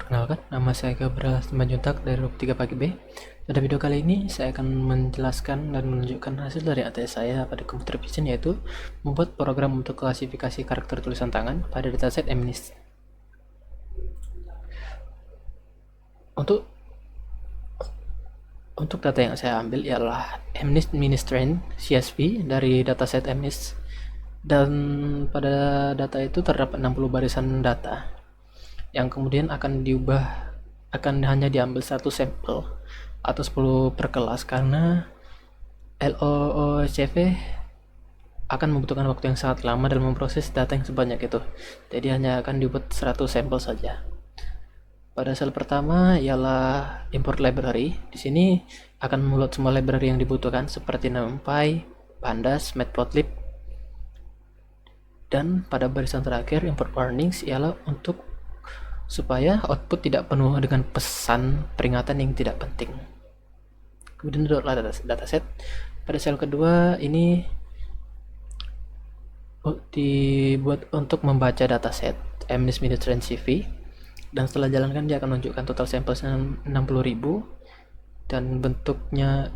Perkenalkan, nama saya Gabriel Simanjuntak dari 3 Pagi B. Pada video kali ini, saya akan menjelaskan dan menunjukkan hasil dari ATS saya pada computer vision, yaitu membuat program untuk klasifikasi karakter tulisan tangan pada dataset MNIST. Untuk data yang saya ambil ialah MNIST Mini-Strain CSV dari dataset MNIST, dan pada data itu terdapat 60 barisan data yang kemudian akan hanya diambil satu sampel atau 10 per kelas, karena LOOCV akan membutuhkan waktu yang sangat lama dalam memproses data yang sebanyak itu. Jadi hanya akan dibuat 100 sampel saja. Pada sel pertama ialah import library. Di sini akan memuat semua library yang dibutuhkan seperti NumPy, Pandas, Matplotlib. Dan pada barisan terakhir import warnings ialah supaya output tidak penuh dengan pesan peringatan yang tidak penting. Kemudian adalah dataset. Pada sel kedua ini dibuat untuk membaca dataset MNIST Mini-Strain CV, dan setelah jalankan dia akan menunjukkan total sampel 60.000 dan bentuknya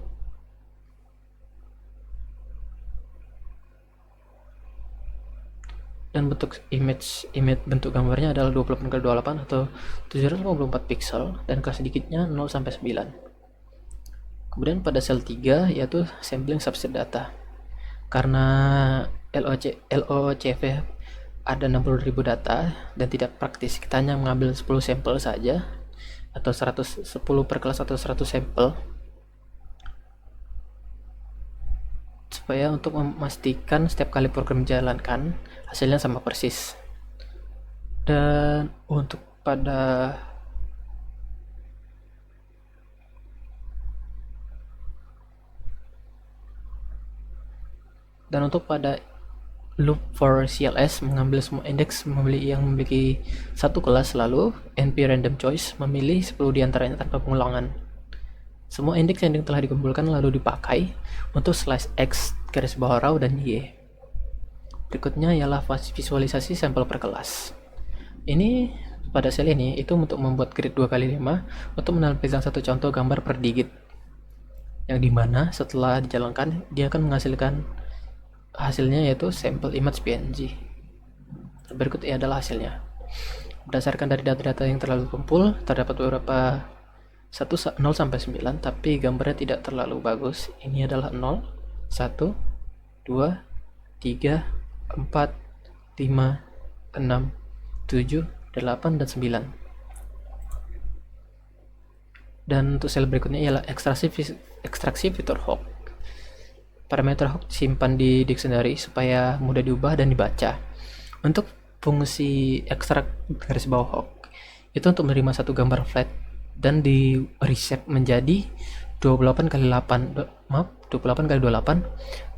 bentuk image bentuk gambarnya adalah 28x28 atau 754 pixel dan kelas sedikitnya 0 sampai 9. Kemudian pada sel 3 yaitu sampling subset data. Karena LOCV ada 60.000 data dan tidak praktis, kita hanya mengambil 10 sampel saja atau 110 per kelas atau 100 sampel, supaya untuk memastikan setiap kali program dijalankan hasilnya sama persis. Dan untuk pada loop for CLS mengambil semua indeks yang memiliki satu kelas, lalu NP random choice memilih 10 diantaranya tanpa pengulangan. Semua indeks yang telah dikumpulkan lalu dipakai untuk slice X garis bawah raw dan Y. Berikutnya ialah visualisasi sampel per kelas. Ini pada sel ini itu untuk membuat grid 2x5 untuk menampilkan satu contoh gambar per digit, yang dimana setelah dijalankan dia akan menghasilkan hasilnya yaitu sampel image PNG. Berikut ini adalah hasilnya. Berdasarkan dari data-data yang terlalu kumpul, terdapat beberapa 0 sampai 9, tapi gambarnya tidak terlalu bagus. Ini adalah 0, 1, 2, 3, 4, 5, 6, 7, 8, dan 9. Dan untuk sel berikutnya ialah ekstraksi fitur hook. Parameter hook disimpan di dictionary supaya mudah diubah dan dibaca. Untuk fungsi ekstrak garis bawah hook itu untuk menerima satu gambar flat dan di reshape menjadi 28x28,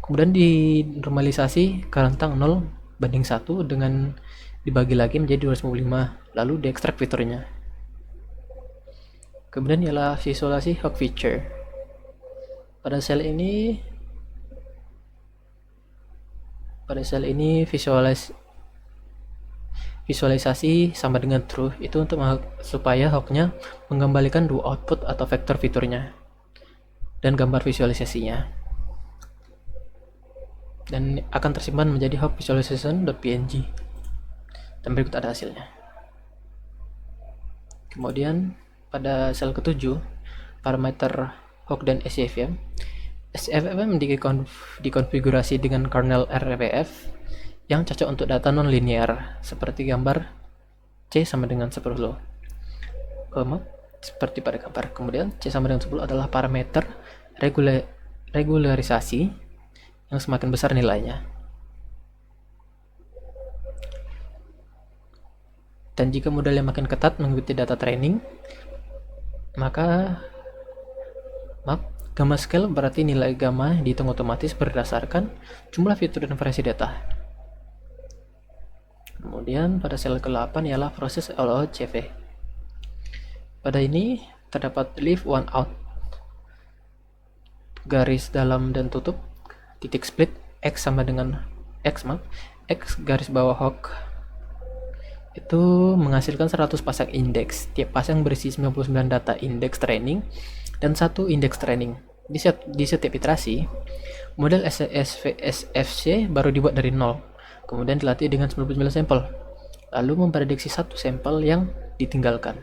kemudian dinormalisasi ke rentang 0 banding 1 dengan dibagi lagi menjadi 255, lalu diekstrak fiturnya. Kemudian ialah visualisasi hook feature. Pada sel ini visualisasi sama dengan true, itu untuk supaya hooknya mengembalikan dua output atau vektor fiturnya dan gambar visualisasinya, dan akan tersimpan menjadi hook visualization.png. Dan berikut ada hasilnya. Kemudian pada sel ketujuh, parameter hook dan SCFM dikonfigurasi dengan kernel RWF yang cocok untuk data non-linear seperti gambar C sama dengan 10. Seperti pada gambar. Kemudian C sama dengan 10 adalah parameter regularisasi yang semakin besar nilainya. Dan jika modelnya makin ketat mengikuti data training, maka gamma scale berarti nilai gamma dihitung otomatis berdasarkan jumlah fitur dan variasi data. Kemudian pada sel ke-8 ialah proses LOCV. Pada ini terdapat leave one out, garis dalam dan tutup, titik split, X sama dengan X garis bawah hook, itu menghasilkan 100 pasang indeks. Tiap pasang berisi 99 data indeks training dan satu indeks training. Di setiap iterasi, model SVSFC baru dibuat dari nol, kemudian dilatih dengan 99 sampel, lalu memprediksi satu sampel yang ditinggalkan.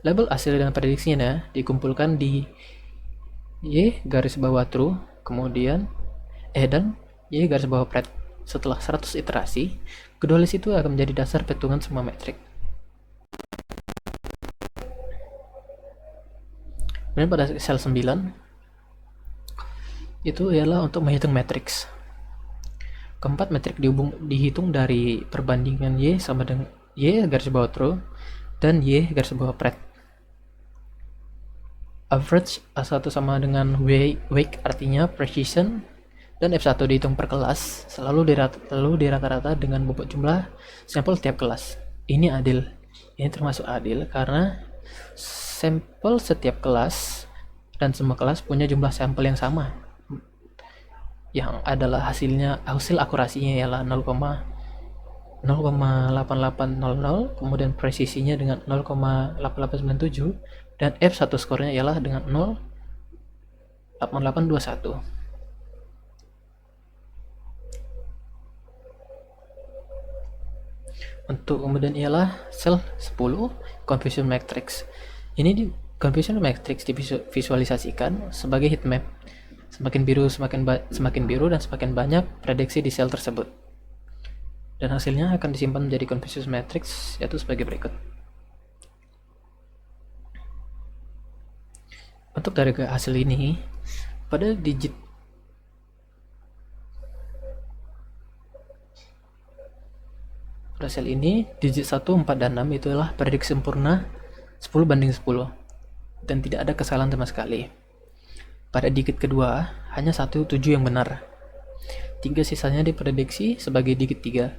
Label hasil dan prediksinya dikumpulkan di Y garis bawah true, kemudian dan Y garis bawah pred. Setelah 100 iterasi, kedua list itu akan menjadi dasar perhitungan semua metrik. Kemudian pada sel 9, itu ialah untuk menghitung matriks. Keempat metrik dihitung dari perbandingan Y sama dengan Y garis bawah true dan Y garis bawah pred. Average A1 sama dengan weight artinya precision, dan F1 dihitung per kelas, selalu dirata-rata dengan bobot jumlah sampel tiap kelas. Ini adil. Ini termasuk adil karena sampel setiap kelas dan semua kelas punya jumlah sampel yang sama, yang adalah hasil akurasinya ialah 0,8800, kemudian presisinya dengan 0,8897, dan F1 skornya ialah dengan 0,8821. Untuk kemudian ialah sel 10, confusion matrix. Ini di confusion matrix divisualisasikan sebagai heat map. Semakin biru dan semakin banyak prediksi di sel tersebut. Dan hasilnya akan disimpan menjadi confusion matrix, yaitu sebagai berikut. Untuk dari hasil ini, pada sel ini, digit 1, 4, dan 6 itulah prediksi sempurna 10/10 dan tidak ada kesalahan sama sekali. Pada digit kedua, hanya 1, 7 yang benar. 3 sisanya diprediksi sebagai digit 3.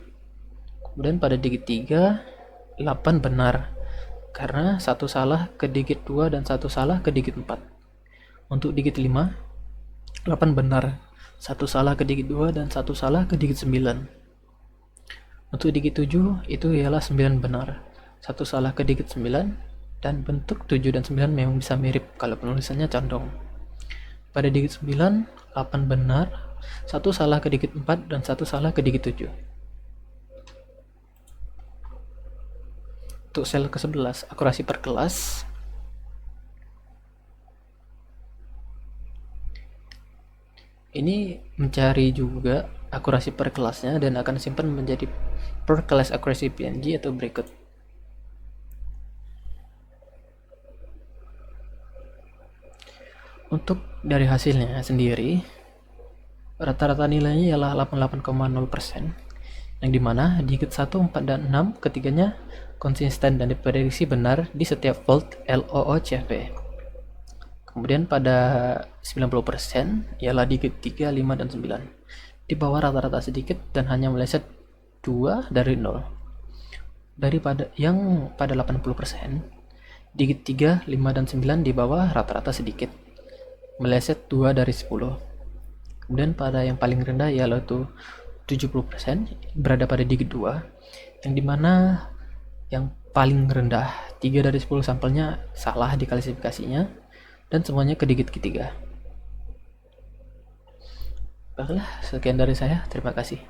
Kemudian pada digit 3, 8 benar karena satu salah ke digit 2 dan satu salah ke digit 4. Untuk digit 5, 8 benar, satu salah ke digit 2 dan satu salah ke digit 9. Untuk digit 7 itu ialah 9 benar, satu salah ke digit 9, dan bentuk 7 dan 9 memang bisa mirip kalau penulisannya condong. Pada digit 9, 8 benar, satu salah ke digit 4 dan satu salah ke digit 7. Untuk sel ke-11, akurasi per kelas, ini mencari juga akurasi per kelasnya dan akan simpan menjadi per class accuracy PNG atau berikut. Untuk dari hasilnya sendiri, rata-rata nilainya ialah 88,0%, yang dimana digit 1, 4, dan 6 ketiganya konsisten dan diprediksi benar di setiap volt LOOCP. Kemudian pada 90% ialah digit 3, 5, dan 9. Di bawah rata-rata sedikit dan hanya meleset 2 dari 0. Daripada yang pada 80%, digit 3, 5, dan 9 di bawah rata-rata sedikit, meleset 2 dari 10. Kemudian pada yang paling rendah yaitu 70% berada pada digit 2, yang dimana yang paling rendah 3 dari 10 sampelnya salah di klasifikasinya dan semuanya ke digit ketiga. Baiklah, sekian dari saya. Terima kasih.